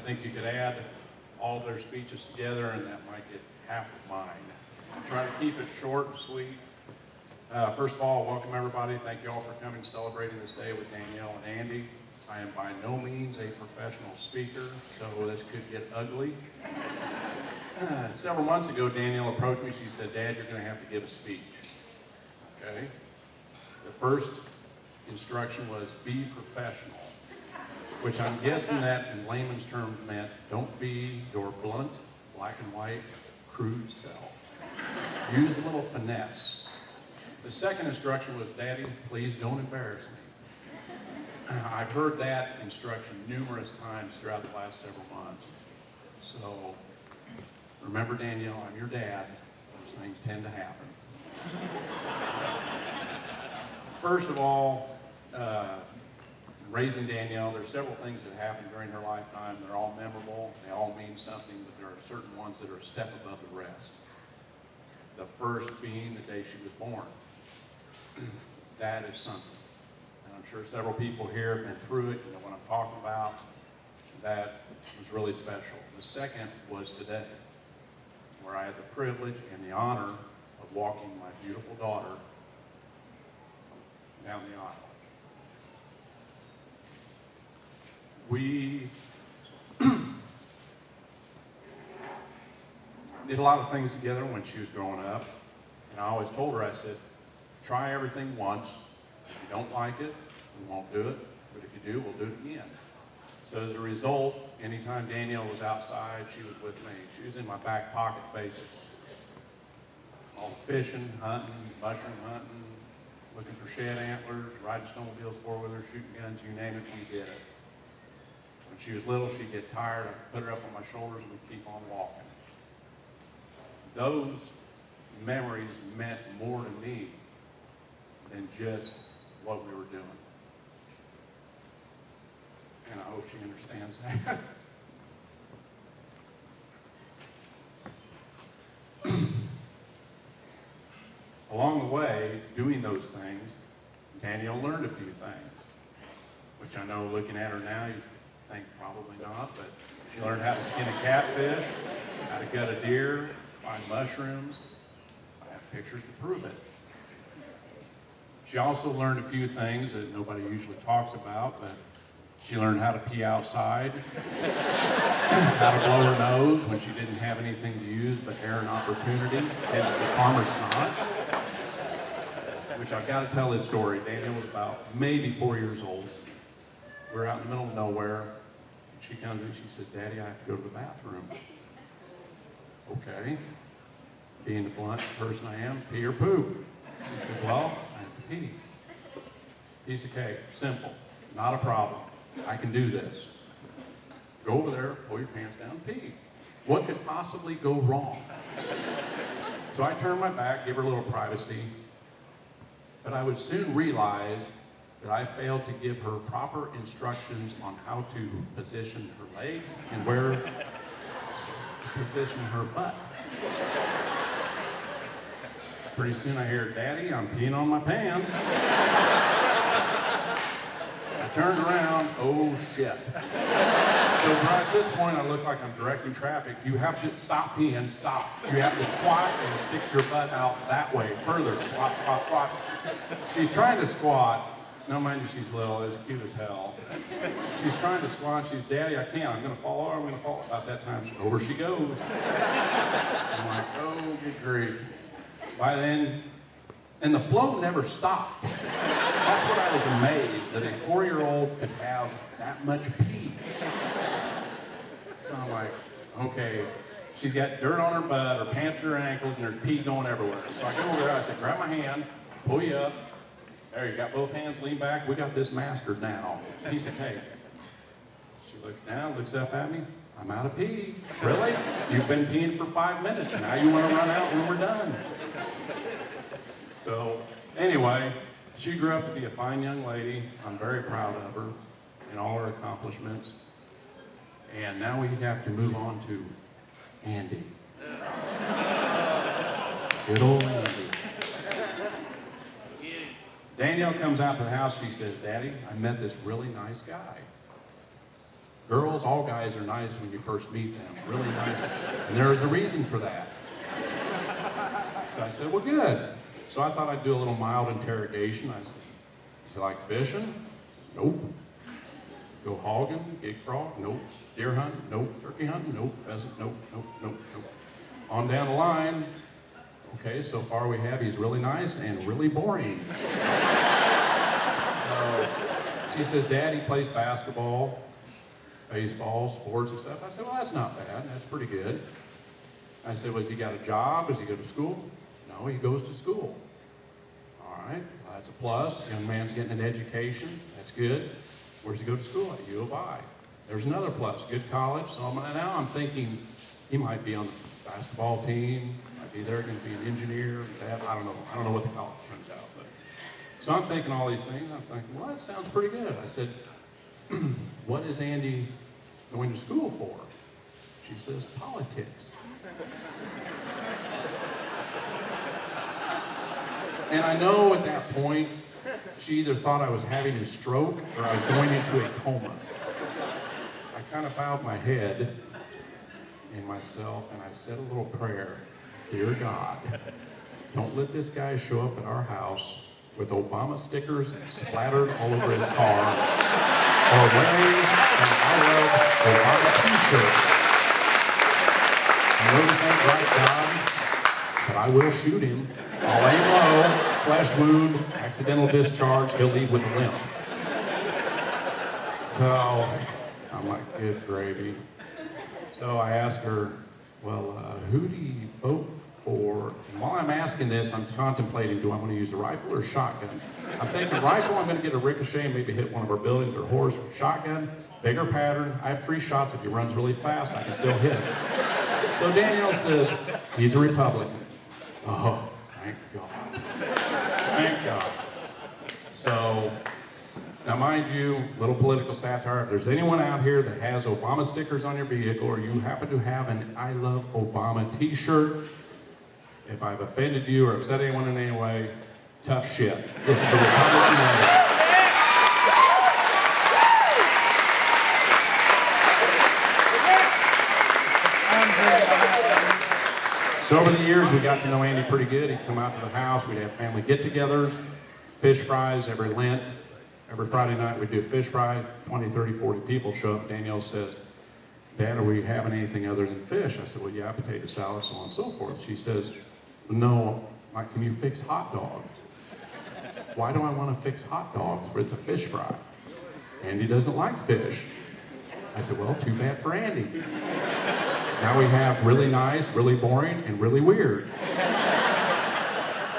think you could add all their speeches together and that might get half of mine. I'll try to keep it short and sweet. First of all, welcome everybody. Thank you all for coming celebrating this day with Danielle and Andy. I am by no means a professional speaker, so this could get ugly. Several months ago, Danielle approached me. She said, "Dad, you're going to have to give a speech." Okay. The first instruction was be professional, which I'm guessing that in layman's terms meant don't be your blunt, black and white, crude self. Use a little finesse. The second instruction was, "Daddy, please don't embarrass me." I've heard that instruction numerous times throughout the last several months. So remember, Danielle, I'm your dad. Those things tend to happen. First of all, raising Danielle, there's several things that happened during her lifetime. They're all memorable. They all mean something, but there are certain ones that are a step above the rest. The first being the day she was born. That is something. And I'm sure several people here have been through it, you know what I'm talking about. That was really special. The second was today, where I had the privilege and the honor of walking my beautiful daughter down the aisle. We did a lot of things together when she was growing up, and I always told her, I said, try everything once. If you don't like it, we won't do it, but if you do, we'll do it again. So as a result, anytime Danielle was outside, she was with me. She was in my back pocket, basically. All fishing, hunting, mushroom hunting, looking for shed antlers, riding snowmobiles, four-wheelers, shooting guns, you name it, we did it. When she was little, she'd get tired, I'd put her up on my shoulders and we'd keep on walking. Those memories meant more to me than just what we were doing. And I hope she understands that. Along the way, doing those things, Danielle learned a few things, which I know looking at her now, you think probably not, but she learned how to skin a catfish, how to gut a deer, find mushrooms. I have pictures to prove it. She also learned a few things that nobody usually talks about, but she learned how to pee outside, how to blow her nose when she didn't have anything to use but air and opportunity, hence the farmer's snot. Which I've got to tell this story. Danielle was about maybe 4 years old. We're out in the middle of nowhere. And she comes in, she says, "Daddy, I have to go to the bathroom." Okay. Being the blunt person I am, pee or poop? She says, "Well, I have to pee." Piece of cake, simple, not a problem. I can do this. Go over there, pull your pants down, pee. What could possibly go wrong? So I turned my back, give her a little privacy. But I would soon realize that I failed to give her proper instructions on how to position her legs and where to position her butt. Pretty soon I hear, "Daddy, I'm peeing on my pants." I turned around, oh shit. So right at this point I look like I'm directing traffic. You have to stop peeing, stop. You have to squat and stick your butt out that way, further. Squat, squat, squat. She's trying to squat. Now mind you, she's little, it's cute as hell. She's trying to squat, she's, "Daddy, I can't, I'm gonna fall, I'm gonna fall." About that time, over she goes. I'm like, oh, good grief. By then, and the flow never stopped. That's what I was amazed, that a 4-year-old could have that much pee. So I'm like, okay, she's got dirt on her butt, her pants to her ankles, and there's pee going everywhere. So I go over there, I said, "Grab my hand, pull you up. There, you got both hands, lean back, we got this mastered now." Piece of cake. She looks down, looks up at me, "I'm out of pee." "Really? You've been peeing for 5 minutes, now you want to run out when we're done." So, anyway, she grew up to be a fine young lady. I'm very proud of her and all her accomplishments. And now we have to move on to Andy. Good old Andy. Danielle comes out to the house, she says, "Daddy, I met this really nice guy." Girls, all guys are nice when you first meet them, really nice. And there's a reason for that. So I said, well, good. So I thought I'd do a little mild interrogation. I said, you like fishing? Nope. Go hogging, gig frog? Nope. Deer hunting? Nope. Turkey hunting? Nope. Pheasant? Nope, nope, nope, nope. On down the line, okay, so far we have, he's really nice and really boring. She says, Dad, he plays basketball, baseball, sports and stuff. I said, well, that's not bad. That's pretty good. I said, well, has he got a job? Does he go to school? No, he goes to school. All right, well, that's a plus. Young man's getting an education. That's good. Where does he go to school? At U of I. There's another plus. Good college. So now I'm thinking he might be on the basketball team, might be there, going to be an engineer. I don't know. I don't know what the college turns out. But so I'm thinking all these things. I'm thinking, well, that sounds pretty good. I said, what is Andy going to school for? She says, politics. And I know at that point, she either thought I was having a stroke or I was going into a coma. I kind of bowed my head in myself and I said a little prayer. Dear God, don't let this guy show up at our house with Obama stickers splattered all over his car or wearing an I love Obama t-shirt. I know this ain't right, God, but I will shoot him. I'll aim low, flesh wound, accidental discharge, he'll leave with a limp. So I'm like, good gravy. So I asked her, well, who do you vote for? And while I'm asking this, I'm contemplating, do I want to use a rifle or a shotgun? I'm thinking rifle, I'm going to get a ricochet and maybe hit one of our buildings or horse. Shotgun, bigger pattern. I have 3 shots. If he runs really fast, I can still hit. So Danielle says, he's a Republican. Oh, thank God. Thank God. So, now mind you, little political satire, if there's anyone out here that has Obama stickers on your vehicle or you happen to have an I Love Obama t-shirt, if I've offended you or upset anyone in any way, tough shit. This is a Republican way. So over the years, we got to know Andy pretty good. He'd come out to the house. We'd have family get-togethers, fish fries every Lent. Every Friday night, we'd do fish fries. 20, 30, 40 people show up. Danielle says, Dad, are we having anything other than fish? I said, well, yeah, potato salad, so on and so forth. She says, no, Mike, can you fix hot dogs? Why do I want to fix hot dogs? It's a fish fry. Andy doesn't like fish. I said, well, too bad for Andy. Now we have really nice, really boring, and really weird.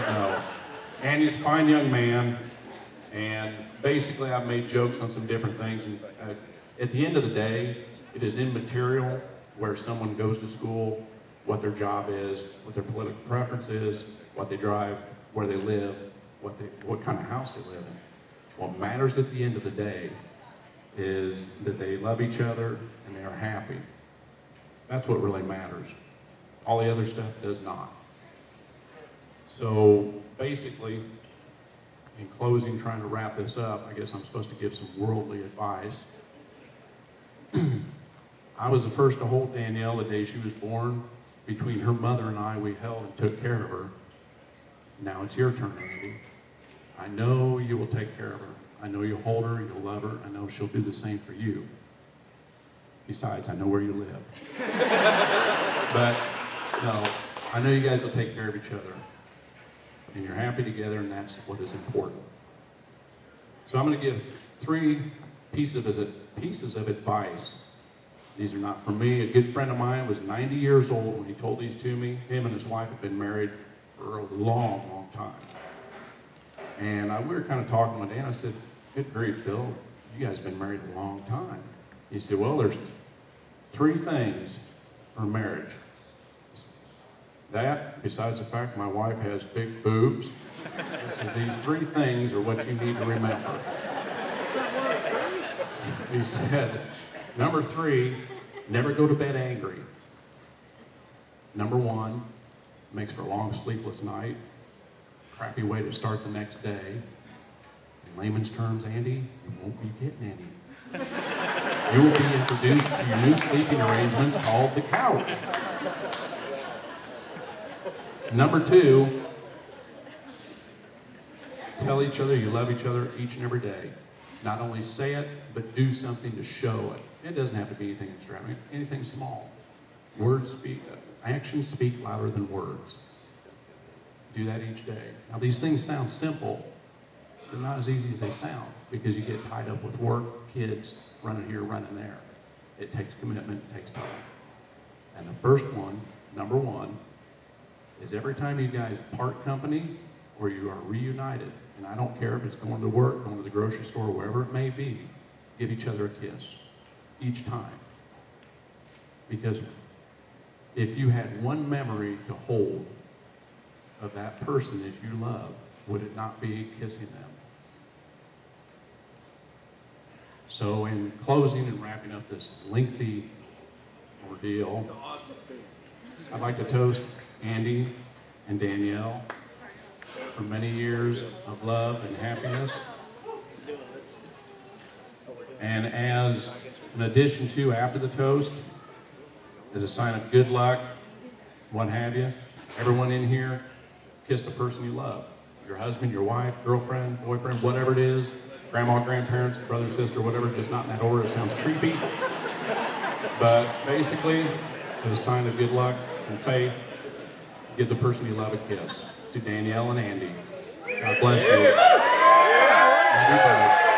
No. Andy's a fine young man, and basically I've made jokes on some different things. And at the end of the day, it is immaterial where someone goes to school, what their job is, what their political preference is, what they drive, where they live, what kind of house they live in. What matters at the end of the day is that they love each other and they are happy. That's what really matters. All the other stuff does not. So basically, in closing, trying to wrap this up, I guess I'm supposed to give some worldly advice. I was the first to hold Danielle the day she was born. Between her mother and I, we held and took care of her. Now it's your turn, Andy. I know you will take care of her. I know you'll hold her, you'll love her. I know she'll do the same for you. Besides, I know where you live. But, no, I know you guys will take care of each other. And you're happy together, and that's what is important. So I'm going to give 3 pieces of advice. These are not from me. A good friend of mine was 90 years old when he told these to me. Him and his wife have been married for a long, long time. And we were kind of talking one day, and I said, good grief, Bill, you guys have been married a long time. He said, well, there's 3 things for marriage. That, besides the fact my wife has big boobs, so these 3 things are what you need to remember. He said, number 3, never go to bed angry. Number 1, makes for a long sleepless night, crappy way to start the next day. In layman's terms, Andy, you won't be getting any. you will be introduced to your new sleeping arrangements called the couch. Number 2, tell each other you love each other each and every day. Not only say it, but do something to show it. It doesn't have to be anything extravagant, anything small. Actions speak louder than words. Do that each day. Now these things sound simple, they're not as easy as they sound because you get tied up with work, kids, running here, running there. It takes commitment, it takes time. And the first one, number 1, is every time you guys part company or you are reunited, and I don't care if it's going to work, going to the grocery store, wherever it may be, give each other a kiss each time. Because if you had one memory to hold of that person that you love, would it not be kissing them? So in closing and wrapping up this lengthy ordeal, I'd like to toast Andy and Danielle for many years of love and happiness. And as an addition to, after the toast, as a sign of good luck, what have you, everyone in here, kiss the person you love. Your husband, your wife, girlfriend, boyfriend, whatever it is, grandma, grandparents, brother, sister, whatever, just not in that order, it sounds creepy. But basically, as a sign of good luck and faith, give the person you love a kiss. To Danielle and Andy, God bless you. Love you both.